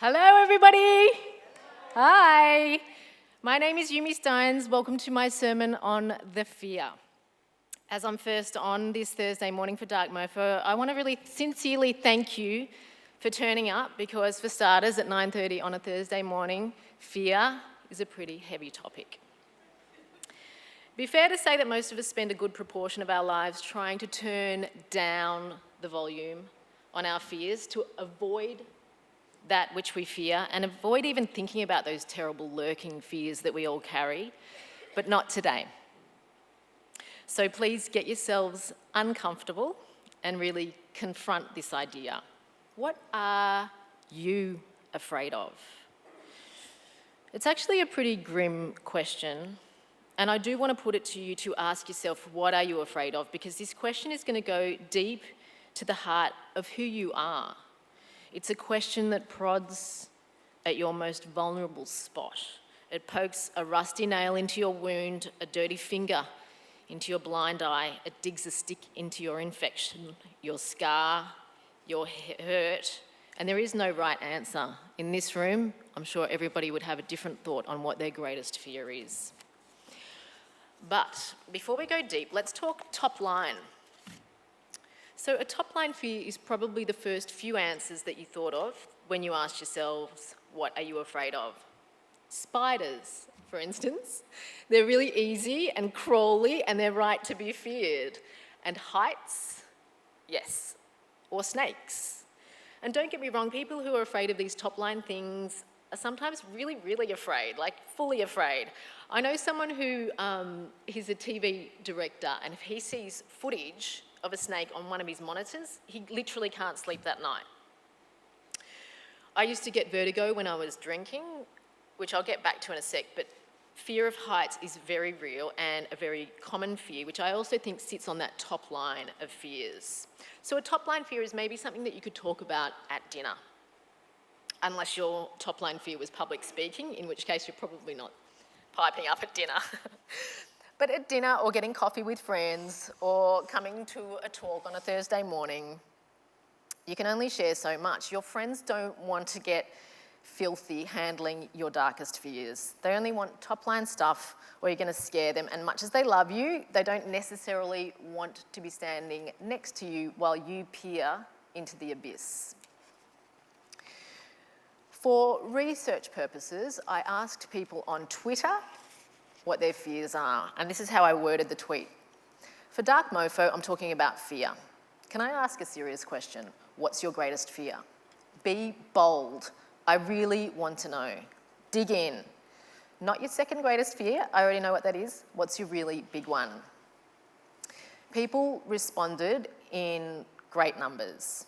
Hello, everybody. Hi. My name is Yumi Stynes. Welcome to my sermon on the fear. As I'm first on this Thursday morning for Dark Mofo, I want to really sincerely thank you for turning up because, for starters, at 9:30 on a Thursday morning, fear is a pretty heavy topic. It'd be fair to say that most of us spend a good proportion of our lives trying to turn down the volume on our fears to avoid that which we fear and avoid even thinking about those terrible lurking fears that we all carry, but not today. So please get yourselves uncomfortable and really confront this idea. What are you afraid of? It's actually a pretty grim question, and I do want to put it to you to ask yourself, what are you afraid of? Because this question is going to go deep to the heart of who you are. It's a question that prods at your most vulnerable spot. It pokes a rusty nail into your wound, a dirty finger into your blind eye. It digs a stick into your infection, your scar, your hurt. And there is no right answer. In this room, I'm sure everybody would have a different thought on what their greatest fear is. But before we go deep, let's talk top line. So a top-line fear is probably the first few answers that you thought of when you asked yourselves, what are you afraid of? Spiders, for instance. They're really easy and crawly and they're right to be feared. And heights? Yes. Or snakes. And don't get me wrong, people who are afraid of these top-line things are sometimes really, really afraid, like fully afraid. I know someone who he's a TV director, and if he sees footage of a snake on one of his monitors, he literally can't sleep that night. I used to get vertigo when I was drinking, which I'll get back to in a sec, but fear of heights is very real and a very common fear, which I also think sits on that top line of fears. So a top line fear is maybe something that you could talk about at dinner, unless your top line fear was public speaking, in which case you're probably not piping up at dinner. But at dinner or getting coffee with friends or coming to a talk on a Thursday morning, you can only share so much. Your friends don't want to get filthy handling your darkest fears. They only want top-line stuff where you're going to scare them, and much as they love you, they don't necessarily want to be standing next to you while you peer into the abyss. For research purposes, I asked people on Twitter what their fears are, and this is how I worded the tweet. For Dark Mofo, I'm talking about fear. Can I ask a serious question? What's your greatest fear? Be bold. I really want to know. Dig in. Not your second greatest fear, I already know what that is. What's your really big one? People responded in great numbers.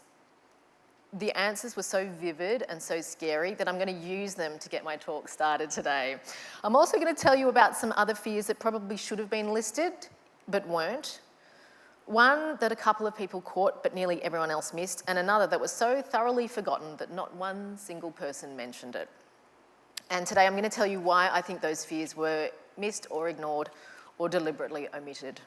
The answers were so vivid and so scary that I'm going to use them to get my talk started today. I'm also going to tell you about some other fears that probably should have been listed, but weren't. One that a couple of people caught, but nearly everyone else missed, and another that was so thoroughly forgotten that not one single person mentioned it. And today I'm going to tell you why I think those fears were missed or ignored or deliberately omitted.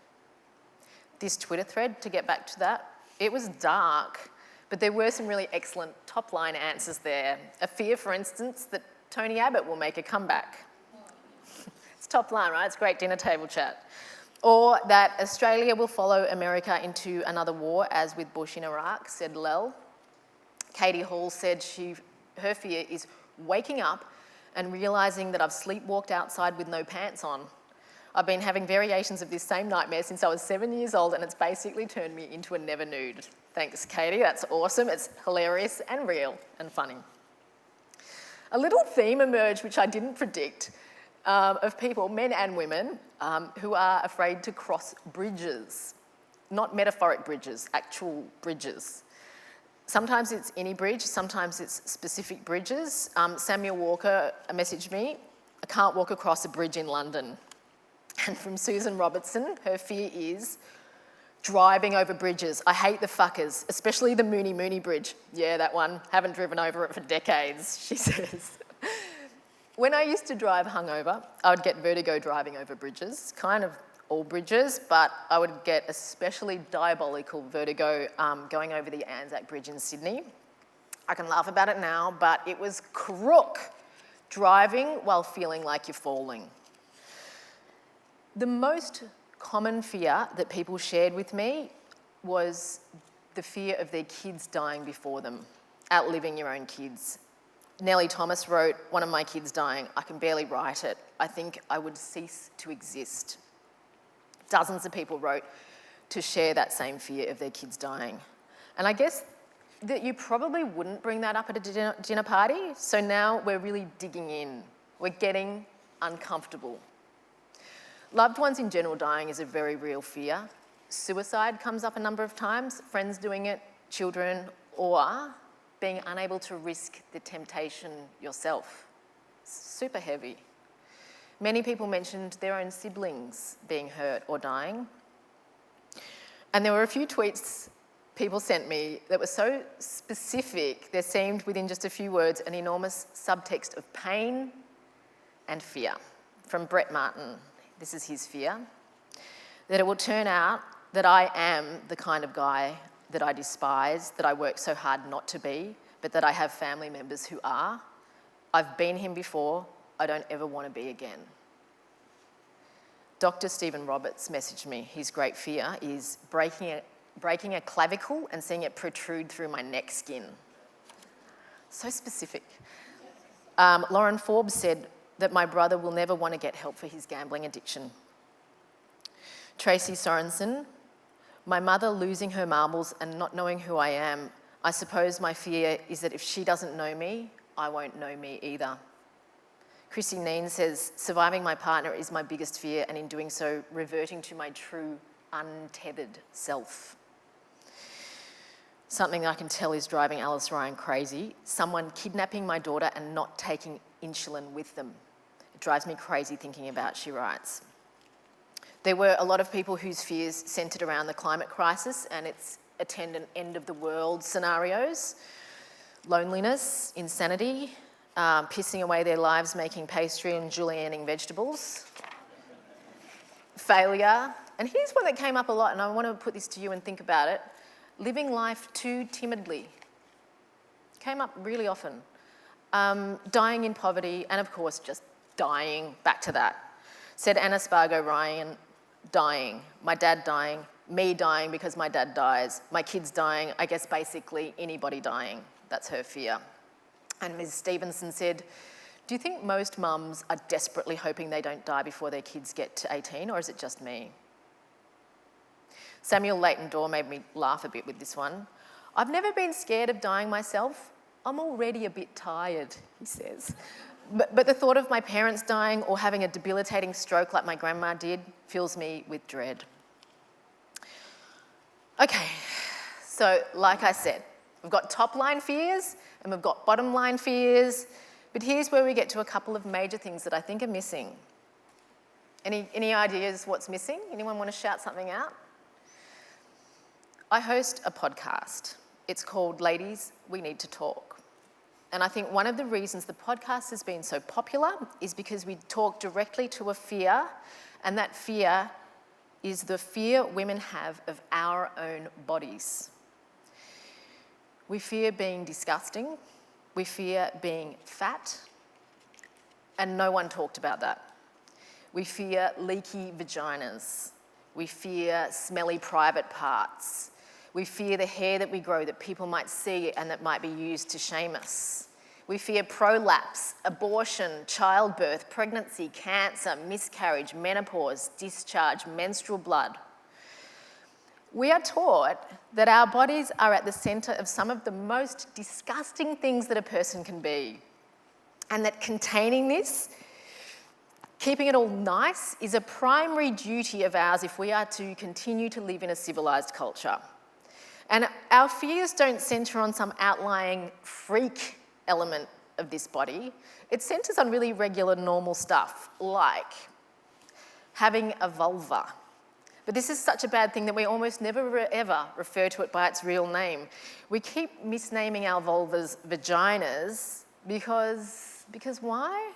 This Twitter thread, to get back to that, it was dark. But there were some really excellent top-line answers there. A fear, for instance, that Tony Abbott will make a comeback. It's top-line, right? It's great dinner table chat. Or that Australia will follow America into another war, as with Bush in Iraq, said Lel. Katie Hall said her fear is waking up and realising that I've sleepwalked outside with no pants on. I've been having variations of this same nightmare since I was 7 years old, and it's basically turned me into a never nude. Thanks, Katie. That's awesome. It's hilarious and real and funny. A little theme emerged, which I didn't predict, of people, men and women, who are afraid to cross bridges. Not metaphoric bridges, actual bridges. Sometimes it's any bridge, sometimes it's specific bridges. Samuel Walker messaged me, I can't walk across a bridge in London. And from Susan Robertson, her fear is driving over bridges. I hate the fuckers, especially the Mooney Bridge. Yeah, that one. Haven't driven over it for decades, she says. When I used to drive hungover, I would get vertigo driving over bridges, kind of all bridges, but I would get especially diabolical vertigo going over the Anzac Bridge in Sydney. I can laugh about it now, but it was crook, driving while feeling like you're falling. The most common fear that people shared with me was the fear of their kids dying before them, outliving your own kids. Nellie Thomas wrote, "One of my kids dying, I can barely write it. I think I would cease to exist." Dozens of people wrote to share that same fear of their kids dying. And I guess that you probably wouldn't bring that up at a dinner party, so now we're really digging in. We're getting uncomfortable. Loved ones in general dying is a very real fear. Suicide comes up a number of times, friends doing it, children, or being unable to risk the temptation yourself. Super heavy. Many people mentioned their own siblings being hurt or dying. And there were a few tweets people sent me that were so specific, there seemed within just a few words an enormous subtext of pain and fear. From Brett Martin, this is his fear, that it will turn out that I am the kind of guy that I despise, that I work so hard not to be, but that I have family members who are. I've been him before, I don't ever want to be again. Dr. Stephen Roberts messaged me, his great fear is breaking a clavicle and seeing it protrude through my neck skin. So specific. Lauren Forbes said that my brother will never want to get help for his gambling addiction. Tracy Sorensen, my mother losing her marbles and not knowing who I am. I suppose my fear is that if she doesn't know me, I won't know me either. Chrissy Neen says, surviving my partner is my biggest fear, and in doing so, reverting to my true, untethered self. Something that I can tell is driving Alice Ryan crazy. Someone kidnapping my daughter and not taking insulin with them. It drives me crazy thinking about, she writes. There were a lot of people whose fears centred around the climate crisis and its attendant end-of-the-world scenarios. Loneliness, insanity, pissing away their lives making pastry and julienning vegetables. Failure. And here's one that came up a lot, and I want to put this to you and think about it. Living life too timidly. Came up really often. Dying in poverty, and of course just dying, back to that. Said Anna Spargo Ryan, dying. My dad dying. Me dying because my dad dies. My kids dying. I guess basically anybody dying. That's her fear. And Ms. Stevenson said, do you think most mums are desperately hoping they don't die before their kids get to 18, or is it just me? Samuel Leighton Dorr made me laugh a bit with this one. I've never been scared of dying myself. I'm already a bit tired, he says. But the thought of my parents dying or having a debilitating stroke like my grandma did fills me with dread. Okay, so like I said, we've got top line fears and we've got bottom line fears, but here's where we get to a couple of major things that I think are missing. Any ideas what's missing? Anyone want to shout something out? I host a podcast. It's called Ladies, We Need to Talk. And I think one of the reasons the podcast has been so popular is because we talk directly to a fear, and that fear is the fear women have of our own bodies. We fear being disgusting, we fear being fat, and no one talked about that. We fear leaky vaginas, we fear smelly private parts, we fear the hair that we grow that people might see and that might be used to shame us. We fear prolapse, abortion, childbirth, pregnancy, cancer, miscarriage, menopause, discharge, menstrual blood. We are taught that our bodies are at the centre of some of the most disgusting things that a person can be, and that containing this, keeping it all nice, is a primary duty of ours if we are to continue to live in a civilised culture. And our fears don't centre on some outlying freak element of this body. It centres on really regular, normal stuff, like having a vulva. But this is such a bad thing that we almost never ever refer to it by its real name. We keep misnaming our vulvas vaginas because why?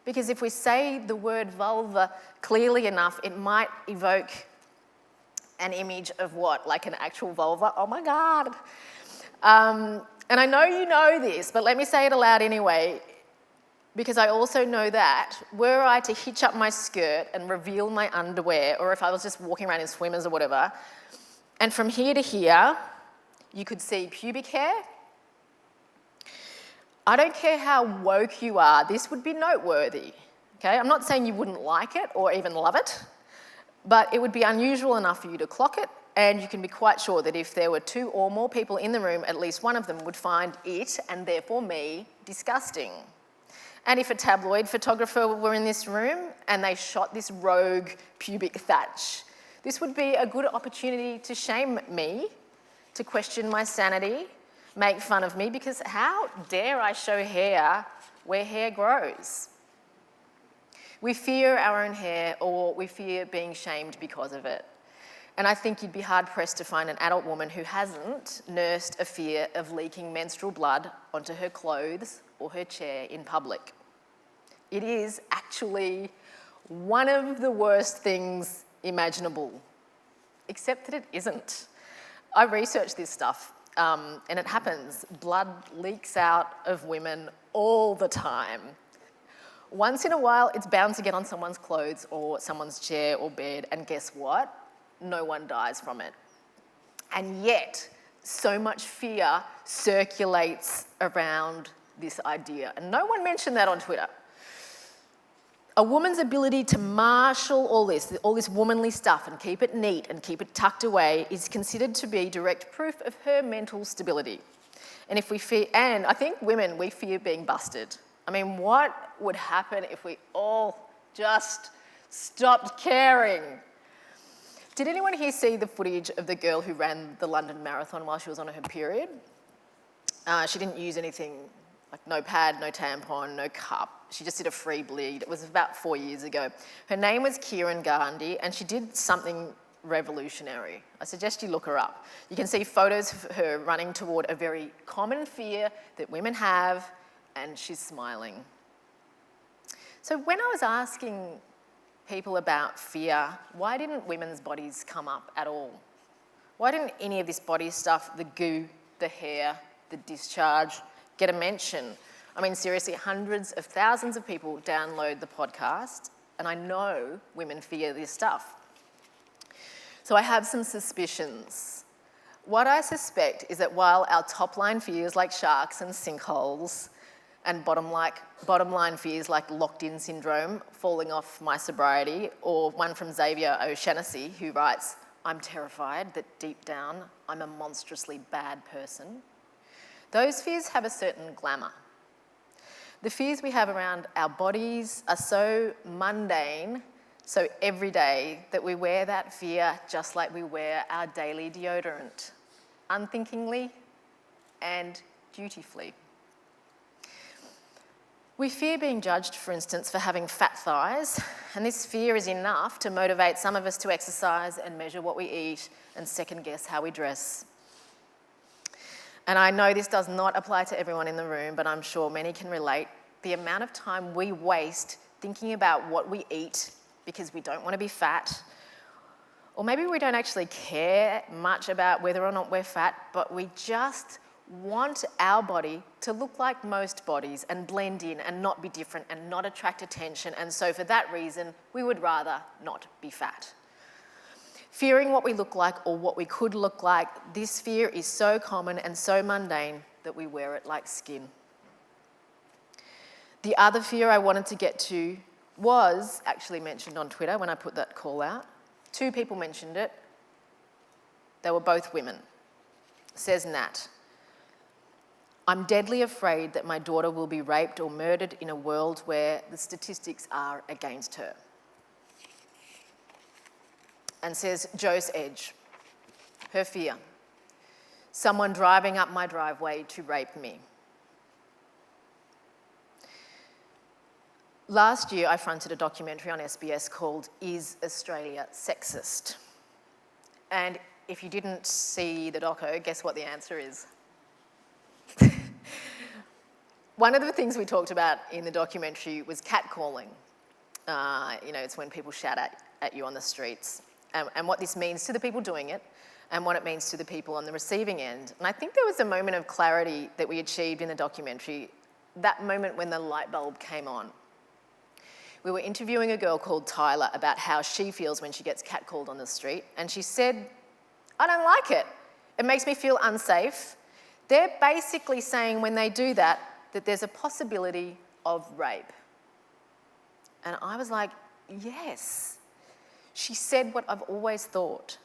Because if we say the word vulva clearly enough, it might evoke an image of what? Like an actual vulva? Oh my God. And I know you know this, but let me say it aloud anyway, because I also know that were I to hitch up my skirt and reveal my underwear, or if I was just walking around in swimmers or whatever, and from here to here, you could see pubic hair. I don't care how woke you are, this would be noteworthy, okay? I'm not saying you wouldn't like it or even love it, but it would be unusual enough for you to clock it, and you can be quite sure that if there were 2 or more people in the room, at least one of them would find it, and therefore me, disgusting. And if a tabloid photographer were in this room and they shot this rogue pubic thatch, this would be a good opportunity to shame me, to question my sanity, make fun of me, because how dare I show hair where hair grows? We fear our own hair, or we fear being shamed because of it. And I think you'd be hard-pressed to find an adult woman who hasn't nursed a fear of leaking menstrual blood onto her clothes or her chair in public. It is actually one of the worst things imaginable, except that it isn't. I researched this stuff. And it happens. Blood leaks out of women all the time. Once in a while, it's bound to get on someone's clothes or someone's chair or bed, and guess what? No one dies from it. And yet, so much fear circulates around this idea. And no one mentioned that on Twitter. A woman's ability to marshal all this womanly stuff and keep it neat and keep it tucked away is considered to be direct proof of her mental stability. And I think women, we fear being busted. I mean, what would happen if we all just stopped caring? Did anyone here see the footage of the girl who ran the London Marathon while she was on her period? She didn't use anything, like no pad, no tampon, no cup. She just did a free bleed. It was about 4 years ago. Her name was Kieran Gandhi, and she did something revolutionary. I suggest you look her up. You can see photos of her running toward a very common fear that women have, and she's smiling. So when I was asking people about fear, why didn't women's bodies come up at all? Why didn't any of this body stuff, the goo, the hair, the discharge, get a mention? I mean, seriously, hundreds of thousands of people download the podcast, and I know women fear this stuff. So I have some suspicions. What I suspect is that while our top-line fears like sharks and sinkholes, and bottom-line fears like locked-in syndrome, falling off my sobriety, or one from Xavier O'Shaughnessy, who writes, "I'm terrified that deep down I'm a monstrously bad person," those fears have a certain glamour. The fears we have around our bodies are so mundane, so everyday, that we wear that fear just like we wear our daily deodorant, unthinkingly and dutifully. We fear being judged, for instance, for having fat thighs, and this fear is enough to motivate some of us to exercise and measure what we eat and second-guess how we dress. And I know this does not apply to everyone in the room, but I'm sure many can relate. The amount of time we waste thinking about what we eat because we don't want to be fat, or maybe we don't actually care much about whether or not we're fat, but we just want our body to look like most bodies and blend in and not be different and not attract attention, and so for that reason, we would rather not be fat. Fearing what we look like or what we could look like, this fear is so common and so mundane that we wear it like skin. The other fear I wanted to get to was actually mentioned on Twitter when I put that call out. 2 people mentioned it. They were both women. Says Nat, "I'm deadly afraid that my daughter will be raped or murdered in a world where the statistics are against her." And says Joe's Edge, her fear, "Someone driving up my driveway to rape me." Last year, I fronted a documentary on SBS called "Is Australia Sexist?" And if you didn't see the doco, guess what the answer is? One of the things we talked about in the documentary was catcalling. It's when people shout at you on the streets. And what this means to the people doing it, and what it means to the people on the receiving end. And I think there was a moment of clarity that we achieved in the documentary, that moment when the light bulb came on. We were interviewing a girl called Tyler about how she feels when she gets catcalled on the street, and she said, "I don't like it. It makes me feel unsafe." They're basically saying when they do that, that there's a possibility of rape. And I was like, yes. She said what I've always thought.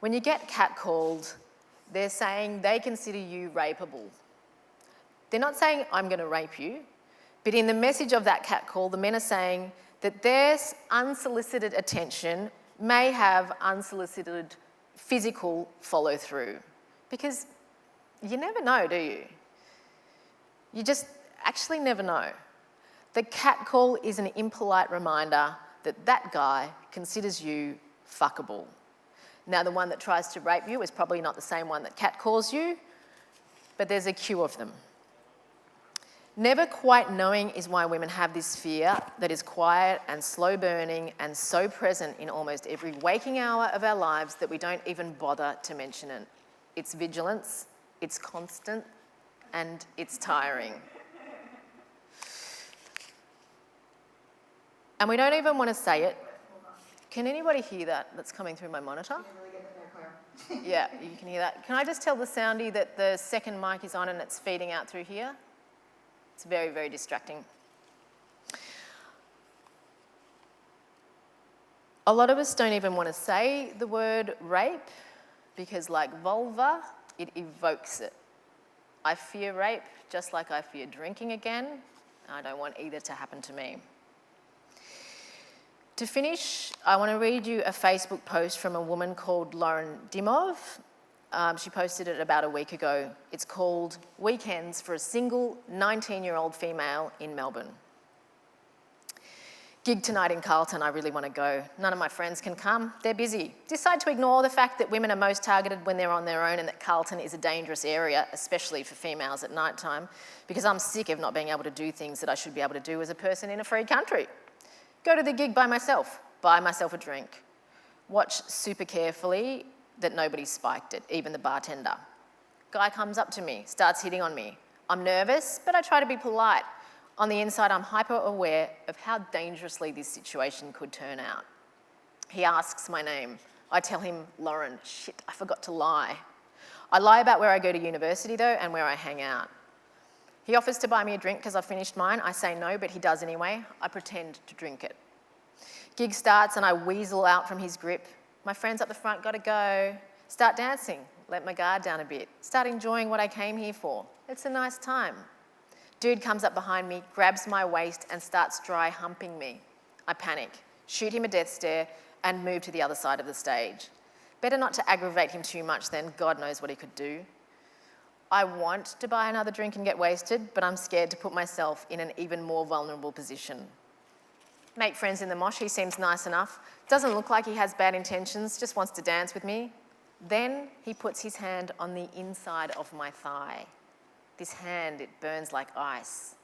When you get catcalled, they're saying they consider you rapeable. They're not saying, "I'm going to rape you," but in the message of that catcall, the men are saying that their unsolicited attention may have unsolicited physical follow-through. Because you never know, do you? You just actually never know. The catcall is an impolite reminder that that guy considers you fuckable. Now, the one that tries to rape you is probably not the same one that catcalls you, but there's a queue of them. Never quite knowing is why women have this fear that is quiet and slow burning and so present in almost every waking hour of our lives that we don't even bother to mention it. It's vigilance, it's constant, and it's tiring. And we don't even want to say it. Can anybody hear that that's coming through my monitor? You can really get the clear. Yeah, you can hear that. Can I just tell the soundy that the second mic is on and it's feeding out through here? It's very, very distracting. A lot of us don't even want to say the word rape because, like vulva, it evokes it. I fear rape just like I fear drinking again. I don't want either to happen to me. To finish, I want to read you a Facebook post from a woman called Lauren Dimov. She posted it about a week ago. It's called "Weekends for a Single 19-Year-Old Female in Melbourne." Gig tonight in Carlton, I really want to go. None of my friends can come, they're busy. Decide to ignore the fact that women are most targeted when they're on their own and that Carlton is a dangerous area, especially for females at night time, because I'm sick of not being able to do things that I should be able to do as a person in a free country. Go to the gig by myself, buy myself a drink. Watch super carefully that nobody spiked it, even the bartender. Guy comes up to me, starts hitting on me. I'm nervous, but I try to be polite. On the inside, I'm hyper aware of how dangerously this situation could turn out. He asks my name. I tell him, "Lauren." Shit, I forgot to lie. I lie about where I go to university though and where I hang out. He offers to buy me a drink because I've finished mine. I say no, but he does anyway. I pretend to drink it. Gig starts and I weasel out from his grip. My friends up the front gotta go. Start dancing, let my guard down a bit. Start enjoying what I came here for. It's a nice time. Dude comes up behind me, grabs my waist and starts dry humping me. I panic, shoot him a death stare and move to the other side of the stage. Better not to aggravate him too much then, God knows what he could do. I want to buy another drink and get wasted, but I'm scared to put myself in an even more vulnerable position. Make friends in the mosh, he seems nice enough. Doesn't look like he has bad intentions, just wants to dance with me. Then he puts his hand on the inside of my thigh. This hand, it burns like ice.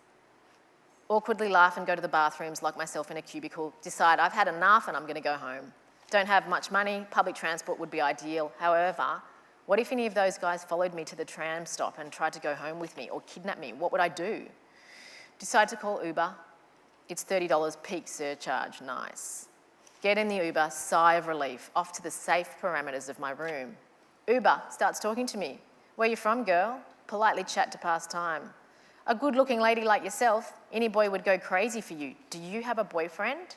Awkwardly laugh and go to the bathrooms, lock myself in a cubicle, decide I've had enough and I'm gonna go home. Don't have much money, public transport would be ideal. However, what if any of those guys followed me to the tram stop and tried to go home with me or kidnap me? What would I do? Decide to call Uber. It's $30 peak surcharge, nice. Get in the Uber, sigh of relief, off to the safe parameters of my room. Uber starts talking to me. "Where you from, girl?" Politely chat to pass time. "A good-looking lady like yourself, any boy would go crazy for you. Do you have a boyfriend?"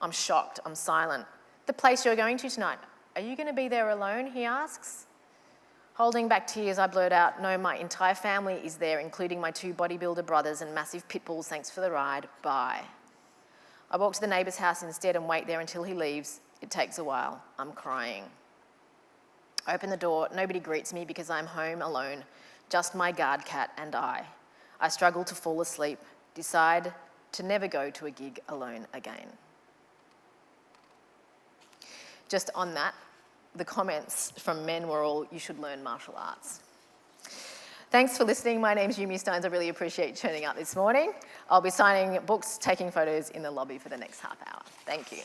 I'm shocked, I'm silent. "The place you're going to tonight, are you going to be there alone?" he asks. Holding back tears, I blurt out, "No, my entire family is there, including my 2 bodybuilder brothers and massive pit bulls, thanks for the ride, bye." I walk to the neighbour's house instead and wait there until he leaves. It takes a while, I'm crying. I open the door, nobody greets me because I'm home alone, just my guard cat and I. I struggle to fall asleep, decide to never go to a gig alone again. Just on that, the comments from men were all, "You should learn martial arts." Thanks for listening. My name's Yumi Stynes. I really appreciate you turning up this morning. I'll be signing books, taking photos in the lobby for the next half hour. Thank you.